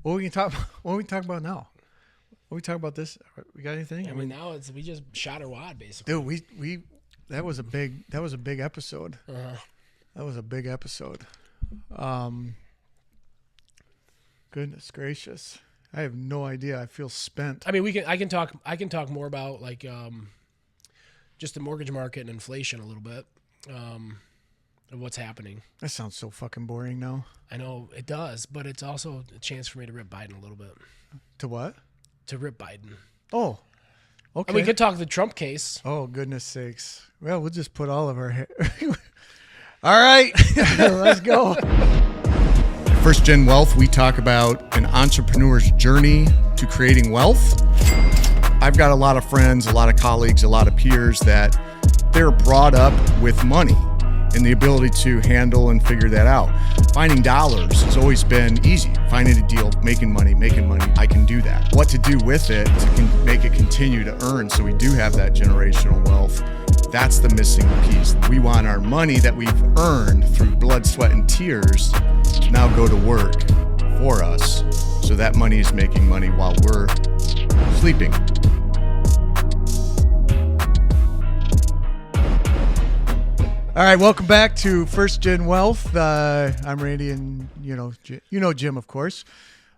What we can talk? What we talk about now? What we talk about this? We got anything? I mean, now we just shot our wad basically. Dude, we that was a big episode. Uh-huh. That was a big episode. Goodness gracious. I have no idea. I feel spent. I mean, I can talk more about like just the mortgage market and inflation a little bit. Of what's happening. That sounds so fucking boring now. I know it does, but it's also a chance for me to rip Biden a little bit. To what? To rip Biden. Oh, okay. And we could talk the Trump case. Oh, goodness sakes. Well, we'll just put all of our... All right, let's go. First Gen Wealth, we talk about an entrepreneur's journey to creating wealth. I've got a lot of friends, a lot of colleagues, a lot of peers that they're brought up with money and the ability to handle and figure that out. Finding dollars has always been easy. Finding a deal, making money, I can do that. What to do with it to make it continue to earn so we do have that generational wealth, that's the missing piece. We want our money that we've earned through blood, sweat, and tears to now go to work for us. So that money is making money while we're sleeping. All right, welcome back to First Gen Wealth. I'm Randy, and you know Jim, of course.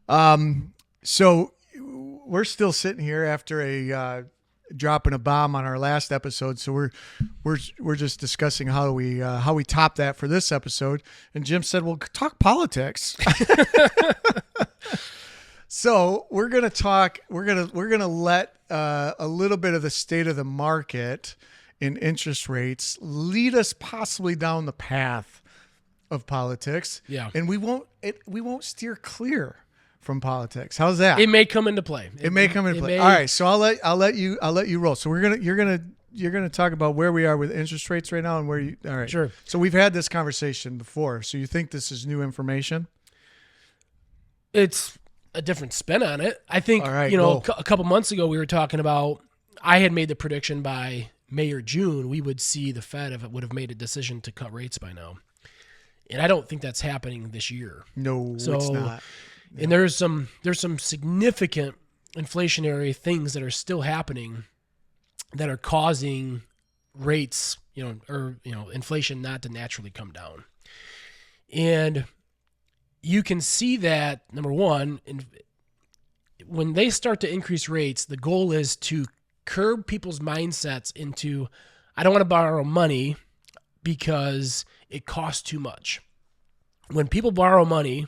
So we're still sitting here after dropping a bomb on our last episode. So we're just discussing how we top that for this episode. And Jim said, "Well, talk politics." So we're gonna talk. We're gonna let a little bit of the state of the market in interest rates lead us possibly down the path of politics. Yeah. And we won't steer clear from politics. How's that? It may come into play. It may come into play. All right. So I'll let you roll. So you're gonna talk about where we are with interest rates right now and where you, all right. Sure. So we've had this conversation before. So you think this is new information? It's a different spin on it. I think, All right, a couple months ago we were talking about, I had made the prediction by May or June, we would see the Fed if it would have made a decision to cut rates by now. And I don't think that's happening this year. No, it's not. Yeah. And there's some significant inflationary things that are still happening that are causing rates, inflation not to naturally come down. And you can see that, number one, when they start to increase rates, the goal is to curb people's mindsets into, I don't want to borrow money because it costs too much. When people borrow money,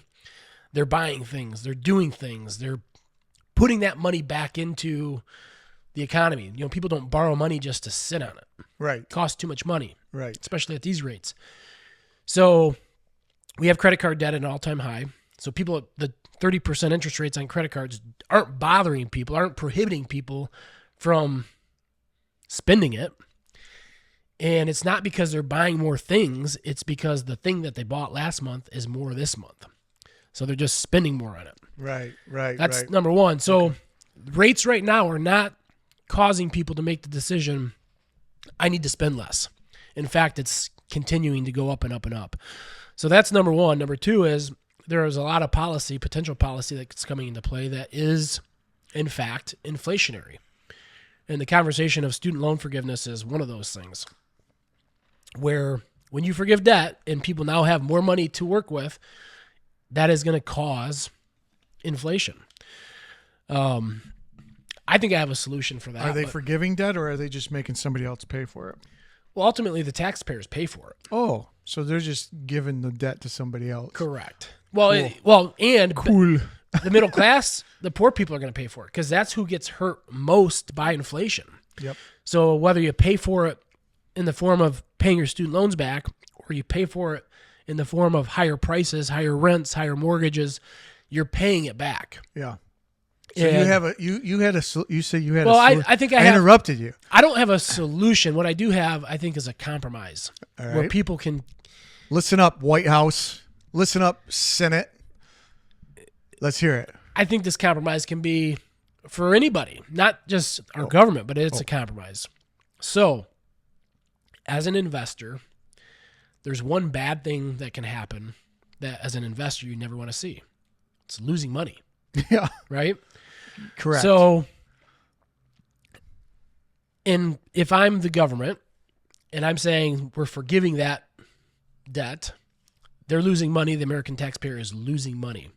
they're buying things, they're doing things, they're putting that money back into the economy. People don't borrow money just to sit on it. Right. It costs too much money. Right. Especially at these rates. So we have credit card debt at an all-time high. So people, the 30% interest rates on credit cards aren't bothering people, aren't prohibiting people from spending it. And it's not because they're buying more things. It's because the thing that they bought last month is more this month. So they're just spending more on it. Right. That's number one. So rates right now are not causing people to make the decision, I need to spend less. In fact, it's continuing to go up and up and up. So that's number one. Number two is there is a lot of potential policy that's coming into play that is, in fact, inflationary. And the conversation of student loan forgiveness is one of those things where when you forgive debt and people now have more money to work with, that is going to cause inflation. I think I have a solution for that. Are they forgiving debt or are they just making somebody else pay for it? Well, ultimately, the taxpayers pay for it. Oh, so they're just giving the debt to somebody else. Correct. Well, Cool. The middle class, the poor people are going to pay for it because that's who gets hurt most by inflation. Yep. So whether you pay for it in the form of paying your student loans back or you pay for it in the form of higher prices, higher rents, higher mortgages, you're paying it back. Yeah. So you say you had a solution. I interrupted you. I don't have a solution. What I do have, I think, is a compromise where people can listen up, White House. Listen up, Senate. Let's hear it. I think this compromise can be for anybody, not just our government, but it's a compromise. So, as an investor, there's one bad thing that can happen that as an investor you never want to see. It's losing money. Yeah. Right? Correct. So, if I'm the government and I'm saying we're forgiving that debt, they're losing money. The American taxpayer is losing money.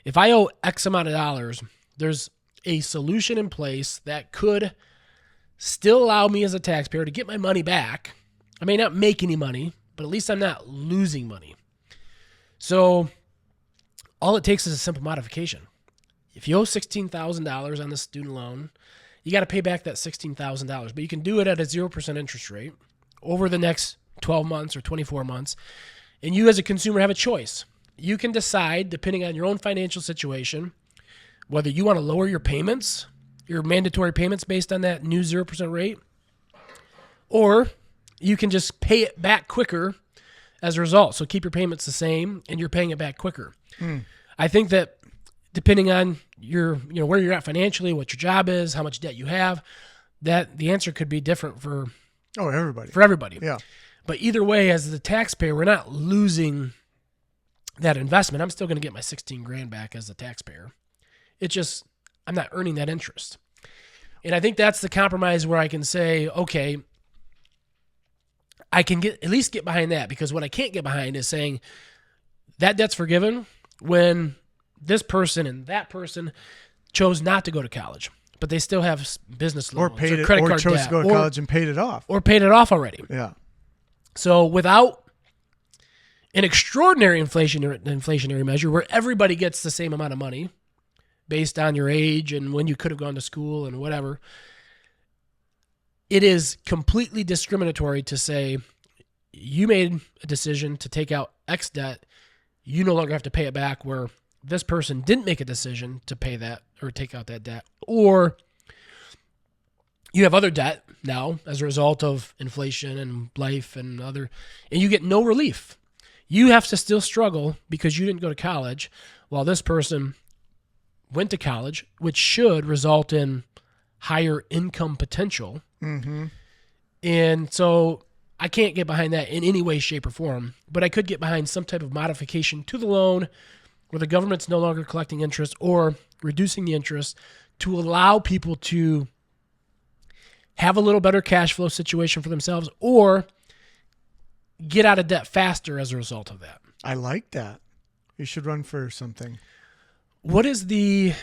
If I owe X amount of dollars, there's a solution in place that could still allow me as a taxpayer to get my money back. I may not make any money, but at least I'm not losing money. So all it takes is a simple modification. If you owe $16,000 on the student loan, you got to pay back that $16,000, but you can do it at a 0% interest rate over the next 12 months or 24 months. And you as a consumer have a choice. You can decide, depending on your own financial situation, whether you want to lower your payments, your mandatory payments based on that new 0% rate, or you can just pay it back quicker as a result. So keep your payments the same and you're paying it back quicker. I think that depending on where you're at financially, what your job is, how much debt you have, that the answer could be different for everybody. Yeah. But either way, as the taxpayer, we're not losing that investment. I'm still going to get my 16 grand back as a taxpayer. It's just, I'm not earning that interest. And I think that's the compromise where I can say, okay, I can at least get behind that, because what I can't get behind is saying that debt's forgiven when this person and that person chose not to go to college, but they still have business loans or credit card chose debt, to go to college and paid it off. Or paid it off already. Yeah. So without an extraordinary inflationary measure where everybody gets the same amount of money based on your age and when you could have gone to school and whatever, it is completely discriminatory to say you made a decision to take out X debt, you no longer have to pay it back, where this person didn't make a decision to pay that or take out that debt, or you have other debt now as a result of inflation and life and you get no relief. You have to still struggle because you didn't go to college, while this person went to college, which should result in higher income potential. Mm-hmm. And so I can't get behind that in any way, shape, or form, but I could get behind some type of modification to the loan where the government's no longer collecting interest or reducing the interest to allow people to have a little better cash flow situation for themselves or get out of debt faster as a result of that. I like that. You should run for something. What is the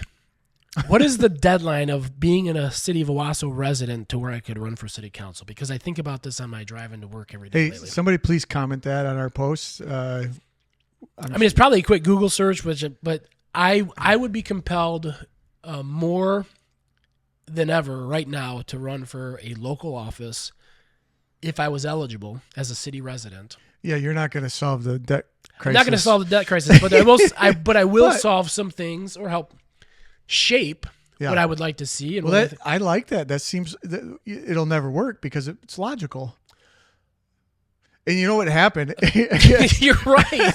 deadline of being in a city of Owasso resident to where I could run for city council? Because I think about this on my drive into work every day lately. Somebody please comment that on our posts. It's probably a quick Google search, but I would be compelled more than ever right now to run for a local office if I was eligible as a city resident. Yeah, you're not going to solve the debt crisis. I'm not going to solve the debt crisis, but I will solve some things or help shape what I would like to see. And I like that. That seems it'll never work because it's logical. And you know what happened? You're right.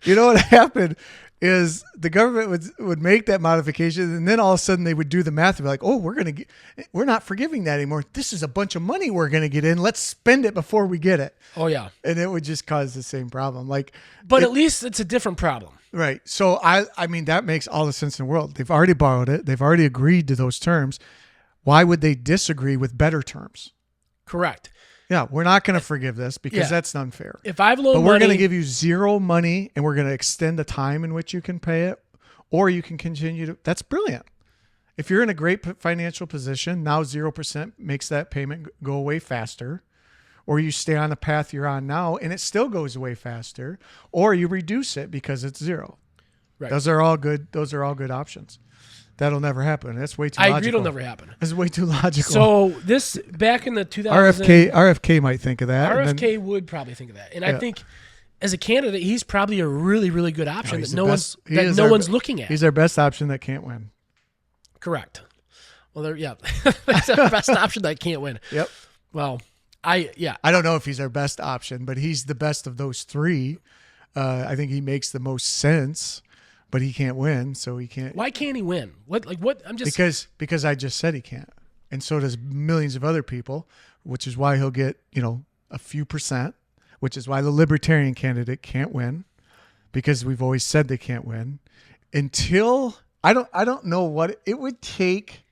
You know what happened is the government would make that modification, and then all of a sudden they would do the math and be like, "Oh, we're not forgiving that anymore. This is a bunch of money we're going to get in. Let's spend it before we get it." Oh yeah, and it would just cause the same problem. But at least it's a different problem, right? So I mean that makes all the sense in the world. They've already borrowed it. They've already agreed to those terms. Why would they disagree with better terms? Correct. Yeah, we're not going to forgive this because that's unfair. If I've loaned but money, we're going to give you zero money, and we're going to extend the time in which you can pay it, or you can continue to. That's brilliant. If you're in a great financial position, now 0% makes that payment go away faster, or you stay on the path you're on now, and it still goes away faster, or you reduce it because it's zero. Right. Those are all good. Those are all good options. That'll never happen. That's way too logical. I agree it'll never happen. That's way too logical. So this, back in the 2000... RFK might think of that. RFK would probably think of that. And I think as a candidate, he's probably a really, really good option that no one's looking at. He's our best option that can't win. Correct. Well, that's our best option that can't win. Yep. Well, I don't know if he's our best option, but he's the best of those three. I think he makes the most sense. But he can't win, so he can't. Why can't he win? What? I'm just because I just said he can't, and so does millions of other people, which is why he'll get a few percent, which is why the libertarian candidate can't win, because we've always said they can't win. until I don't know what it would take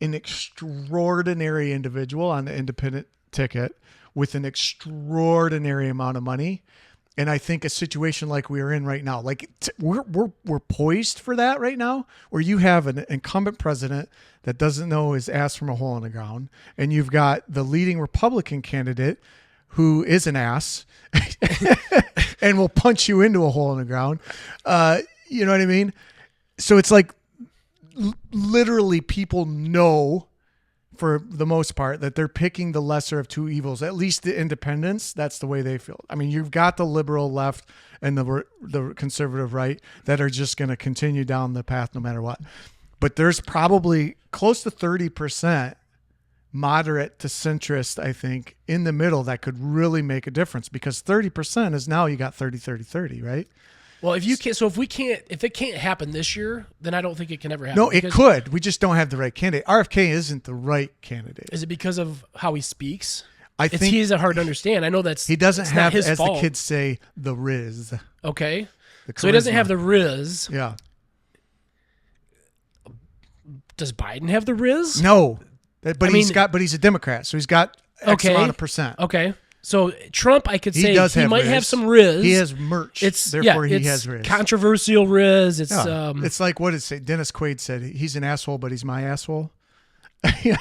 an extraordinary individual on the independent ticket with an extraordinary amount of money. And I think a situation like we are in right now, like we're poised for that right now, where you have an incumbent president that doesn't know his ass from a hole in the ground, and you've got the leading Republican candidate who is an ass and will punch you into a hole in the ground. You know what I mean? So it's like literally people know, for the most part, that they're picking the lesser of two evils. At least the independents, that's the way they feel. I mean, you've got the liberal left and the conservative right that are just going to continue down the path no matter what. But there's probably close to 30% moderate to centrist, I think, in the middle that could really make a difference, because 30% is now you got 30, 30, 30, right? Well, if it can't happen this year, then I don't think it can ever happen. No, it could. We just don't have the right candidate. RFK isn't the right candidate. Is it because of how he speaks? I think he's hard to understand. I know he doesn't have, his as fault. the kids say, the riz. Okay, So he doesn't have the riz. Yeah. Does Biden have the riz? No, but he's a Democrat, so he's got X amount of percent. Okay. So Trump, I could say he might riz. have some riz. He has merch. He has riz. Controversial riz. It's it's like, what did it say? Dennis Quaid said he's an asshole, but he's my asshole. Yeah.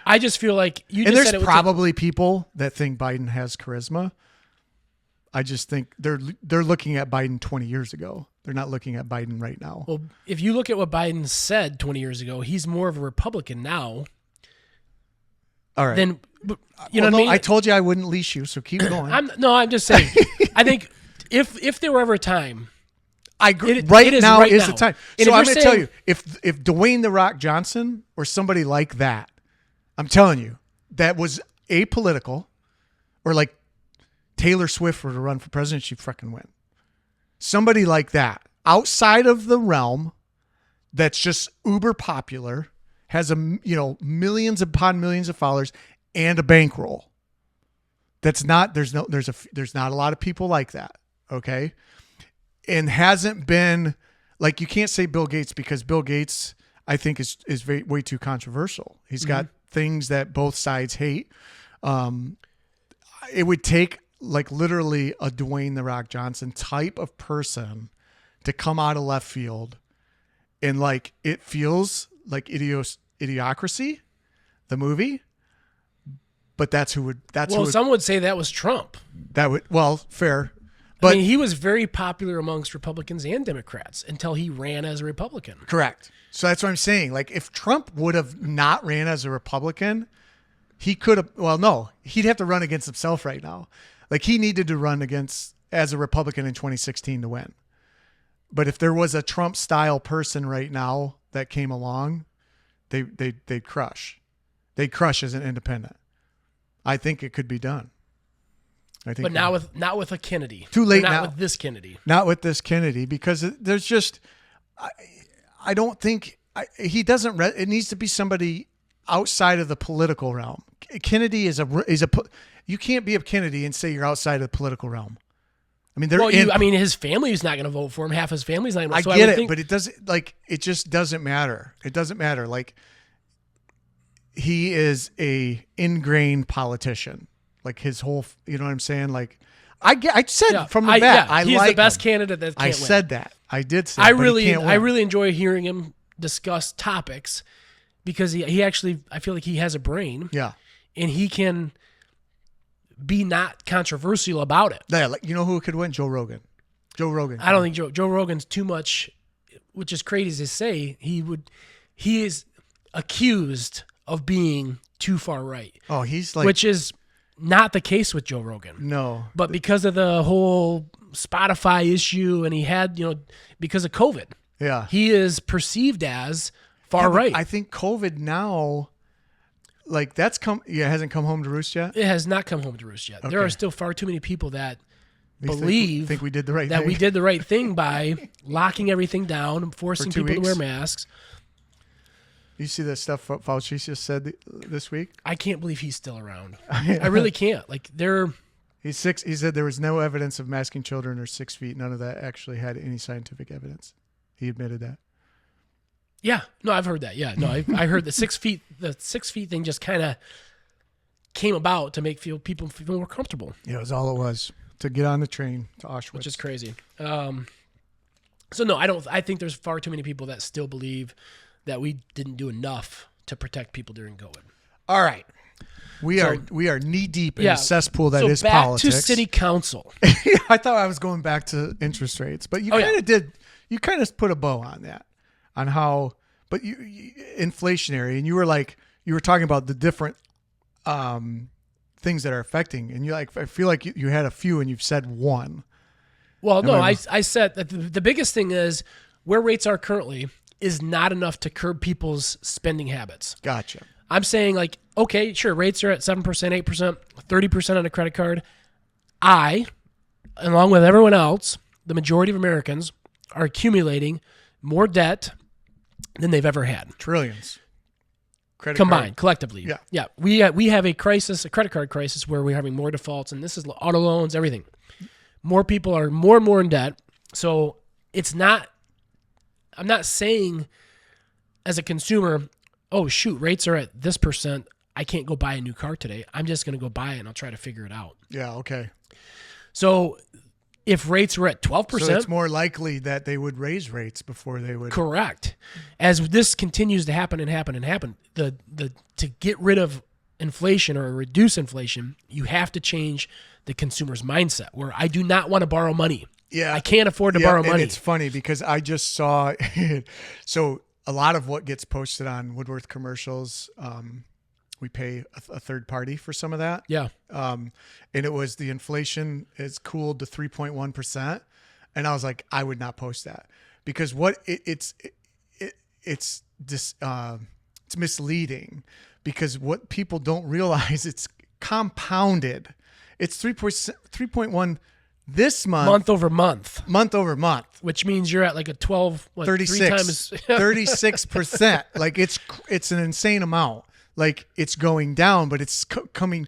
I just feel like there's probably people that think Biden has charisma. I just think they're looking at Biden 20 years ago. They're not looking at Biden right now. Well, if you look at what Biden said 20 years ago, he's more of a Republican now. All right. Then you know what I mean? I told you I wouldn't leash you, so keep going. I'm just saying. I think if there were ever a time, now is the time. So I'm going to tell you, if Dwayne "The Rock" Johnson or somebody like that, I'm telling you, that was apolitical, or like Taylor Swift were to run for president, she'd freaking win. Somebody like that, outside of the realm, that's just uber popular, has millions upon millions of followers and a bankroll. There's not a lot of people like that. Okay. And hasn't been, like, you can't say Bill Gates, because Bill Gates, I think, is way too controversial. He's got things that both sides hate. It would take like literally a Dwayne "The Rock" Johnson type of person to come out of left field, and like it feels like Idiocracy, the movie. But some would say that was Trump. Fair. But he was very popular amongst Republicans and Democrats until he ran as a Republican. Correct. So that's what I'm saying. Like, if Trump would have not ran as a Republican, he could have. Well, no, he'd have to run against himself right now. Like, he needed to run as a Republican in 2016 to win. But if there was a Trump-style person right now that came along, they'd crush. They'd crush as an independent. I think it could be done. But not with a Kennedy. Too late now. Not with this Kennedy. Not with this Kennedy, because there's just, I don't think he doesn't. It needs to be somebody outside of the political realm. Kennedy is you can't be a Kennedy and say you're outside of the political realm. I mean, his family is not going to vote for him. Half his family's not going to. I get it, but it doesn't. Like, it just doesn't matter. It doesn't matter. Like, he is a ingrained politician. Like, his whole, you know what I'm saying? Like, I said from the bat, he's the best candidate that can't win. I said that. I did say. I really enjoy hearing him discuss topics, because he actually, I feel like he has a brain. Yeah, and he can be not controversial about it. Yeah, like, you know who could win? Joe Rogan. I don't think Joe Rogan's too much, which is crazy to say. He is accused of being too far right. Oh, he's like, which is not the case with Joe Rogan. No. But because of the whole Spotify issue, and he had, because of COVID. Yeah. He is perceived as far right. I think COVID now, like, hasn't come home to roost yet. It has not come home to roost yet. Okay. There are still far too many people that think we did the right thing. We did the right thing by locking everything down and forcing people to wear masks. You see that stuff Fauci just said this week? I can't believe he's still around. I really can't. Like, he's 6. He said there was no evidence of masking children or 6 feet. None of that actually had any scientific evidence. He admitted that. Yeah, no, I've heard that. Yeah, no, I heard the 6 feet. The 6 feet thing just kind of came about to make people feel more comfortable. Yeah, it was all it was to get on the train to Auschwitz, which is crazy. So no, I don't. I think there's far too many people that still believe that we didn't do enough to protect people during COVID. All right, we are knee deep in a cesspool that is back politics. to city council. I thought I was going back to interest rates, but you kind of did. You kind of put a bow on that, on how, but you inflationary, and you were talking about the different things that are affecting, and I feel like you had a few, and you've said one. Well, no, I said that the biggest thing is where rates are currently is not enough to curb people's spending habits. Gotcha. I'm saying like, okay, sure, rates are at 7%, 8%, 30% on a credit card. I, along with everyone else, the majority of Americans are accumulating more debt than they've ever had. Trillions. Combined, collectively. Yeah. Yeah. We have a crisis, a credit card crisis where we're having more defaults, and this is auto loans, everything. More people are more and more in debt. So I'm not saying as a consumer, oh, shoot, rates are at this percent. I can't go buy a new car today. I'm just going to go buy it and I'll try to figure it out. Yeah, okay. So if rates were at 12%. So it's more likely that they would raise rates before they would. Correct. As this continues to happen and happen and happen, to get rid of inflation or reduce inflation, you have to change the consumer's mindset where I do not want to borrow money. Yeah. I can't afford to borrow money. And it's funny because I just saw, so a lot of what gets posted on Woodworth commercials, we pay a third party for some of that. Yeah. And it was the inflation is cooled to 3.1%. And I was like, I would not post that because it's misleading because what people don't realize, it's compounded. It's 3.1 this month over month, which means you're at like a 36%. Like it's an insane amount. Like it's going down, but it's coming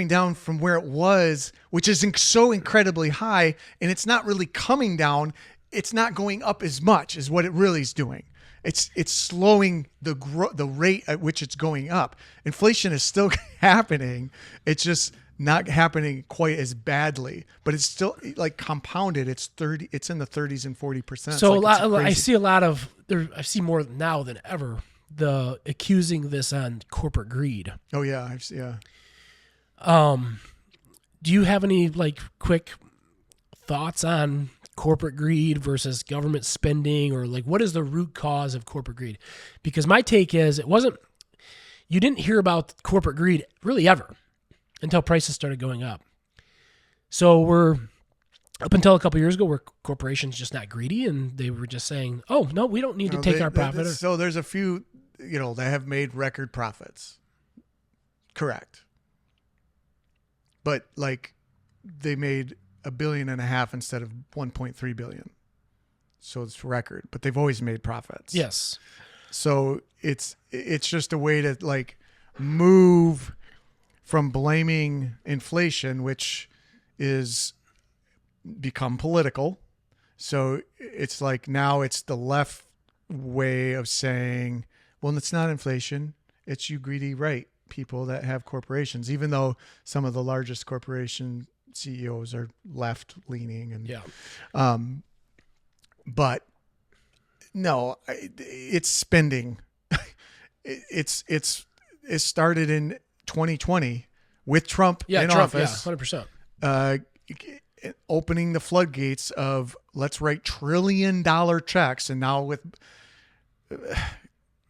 down from where it was, which is so incredibly high, and it's not really coming down. It's not going up as much as what it really is doing. It's slowing the rate at which it's going up. Inflation is still happening. It's just not happening quite as badly, but it's still like compounded. It's in the 30s and 40%. So I see I see more now than ever the accusing this on corporate greed. Oh yeah, yeah. Do you have any like quick thoughts on corporate greed versus government spending, or like what is the root cause of corporate greed? Because my take is you didn't hear about corporate greed really ever until prices started going up. So we're up until a couple of years ago, were corporations just not greedy, and they were just saying, "Oh no, we don't need to take our profit." So there's a few, that have made record profits. Correct. But like, they made $1.5 billion instead of 1.3 billion. So it's record, but they've always made profits. Yes. So it's just a way to like move from blaming inflation, which is become political. So it's like now it's the left way of saying, well, it's not inflation. It's you greedy people that have corporations, even though some of the largest corporation CEOs are left leaning. And but no, it's spending. It started in 2020 with Trump in office. 100%. Opening the floodgates of let's write $1 trillion checks, and now with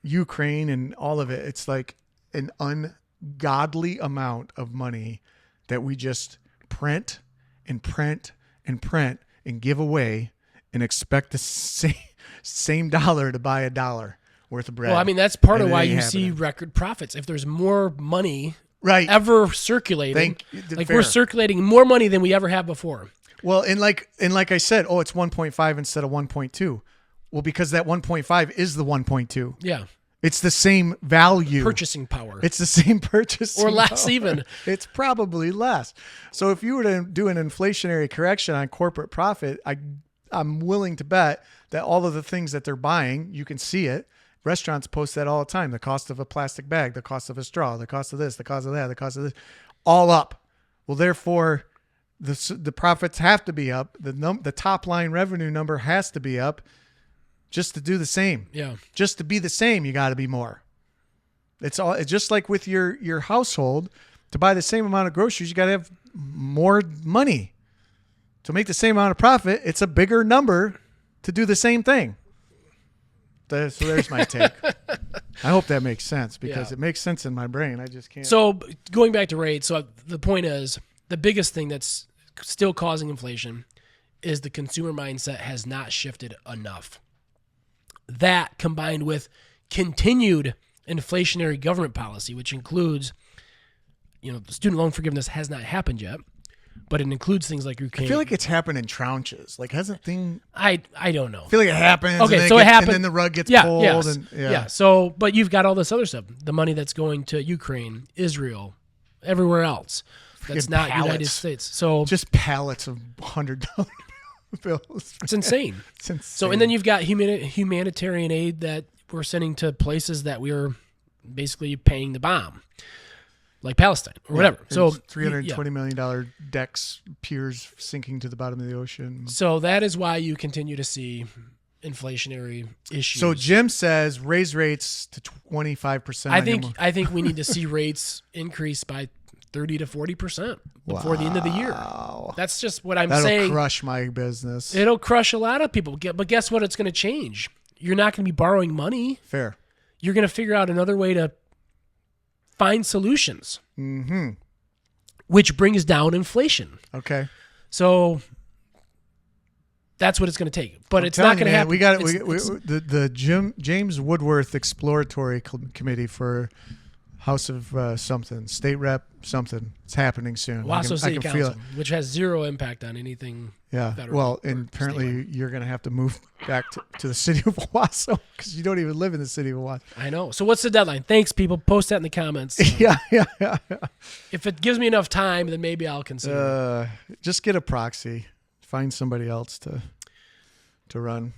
Ukraine and all of it, it's like an ungodly amount of money that we just print and print and print and give away and expect the same dollar to buy $1 worth of bread. Well, I mean, that's part of why you see record profits. If there's more money ever circulating, we're circulating more money than we ever have before. Well, and like I said, it's 1.5 instead of 1.2. Well, because that 1.5 is the 1.2. Yeah. It's the same value. Purchasing power. It's the same purchasing or less power. Even. It's probably less. So if you were to do an inflationary correction on corporate profit, I'm willing to bet that all of the things that they're buying, you can see it. Restaurants post that all the time. The cost of a plastic bag, the cost of a straw, the cost of this, the cost of that, the cost of this, all up. Well, therefore, the profits have to be up. The top line revenue number has to be up just to do the same. Yeah. Just to be the same, you got to be more. It's just like with your household. To buy the same amount of groceries, you got to have more money. To make the same amount of profit, it's a bigger number to do the same thing. So there's my take. I hope that makes sense because it makes sense in my brain. I just can't. So going back to rates, so the point is the biggest thing that's still causing inflation is the consumer mindset has not shifted enough. That combined with continued inflationary government policy, which includes, the student loan forgiveness has not happened yet, but it includes things like I feel like it's happened in tranches. Like, hasn't thing? I don't know. I feel like it happens. Okay, and so it happened, and then the rug gets pulled. Yes, And So, but you've got all this other stuff. The money that's going to Ukraine, Israel, everywhere else. That's not United States. So just pallets of $100 bills. It's insane. It's insane. So, and then you've got humanitarian aid that we're sending to places that we are basically paying the bomb, like Palestine or whatever. So $320 million decks, piers sinking to the bottom of the ocean. So that is why you continue to see inflationary issues. So Jim says raise rates to 25%. I think we need to see rates increase by 30 to 40% before the end of the year. That's just what I'm saying. That'll crush my business. It'll crush a lot of people. But guess what? It's going to change. You're not going to be borrowing money. Fair. You're going to figure out another way to find solutions, which brings down inflation. Okay. So that's what it's going to take. But it's not going to happen. We got the James Woodworth Exploratory Committee for House of something, State Rep something. It's happening soon. Wausau City Council, which has zero impact on anything. Yeah. Federal and apparently you're going to have to move back to the city of Wausau because you don't even live in the city of Wausau. I know. So what's the deadline? Thanks, people. Post that in the comments. Yeah. If it gives me enough time, then maybe I'll consider it. Just get a proxy. Find somebody else to run.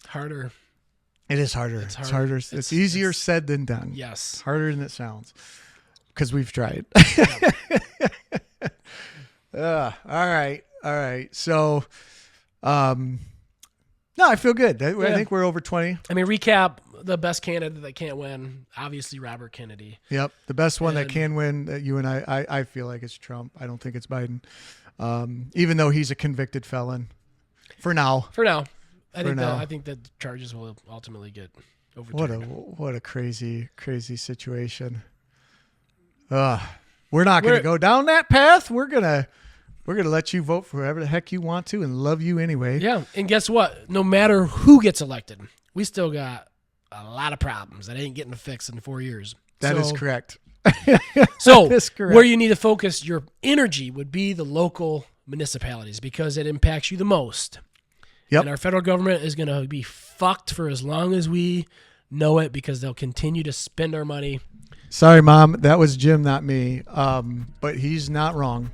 Harder. It is harder. It's harder. It's easier said than done. Yes. Harder than it sounds because we've tried. All right. So, no, I feel good. I think we're over 20. I mean, recap, the best candidate that can't win, obviously Robert Kennedy. Yep. The best one that can win, that you and I feel like it's Trump. I don't think it's Biden. Even though he's a convicted felon. For now. I think that the charges will ultimately get overturned. What a crazy situation. We're not going to go down that path. We're gonna let you vote for whoever the heck you want to and love you anyway. Yeah, and guess what? No matter who gets elected, we still got a lot of problems that ain't getting fixed in 4 years. That is correct. So where you need to focus your energy would be the local municipalities because it impacts you the most. Yep. And our federal government is going to be fucked for as long as we know it because they'll continue to spend our money. Sorry, Mom. That was Jim, not me. But he's not wrong.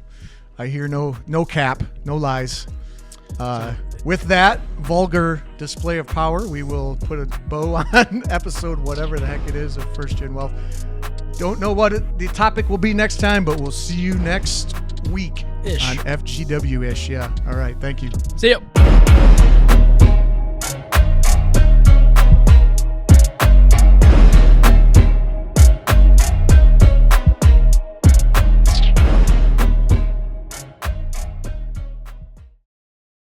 I hear no cap, no lies. With that vulgar display of power, we will put a bow on episode whatever the heck it is of First Gen Wealth. Don't know what the topic will be next time, but we'll see you next week on FGW-ish. Yeah. All right. Thank you. See ya.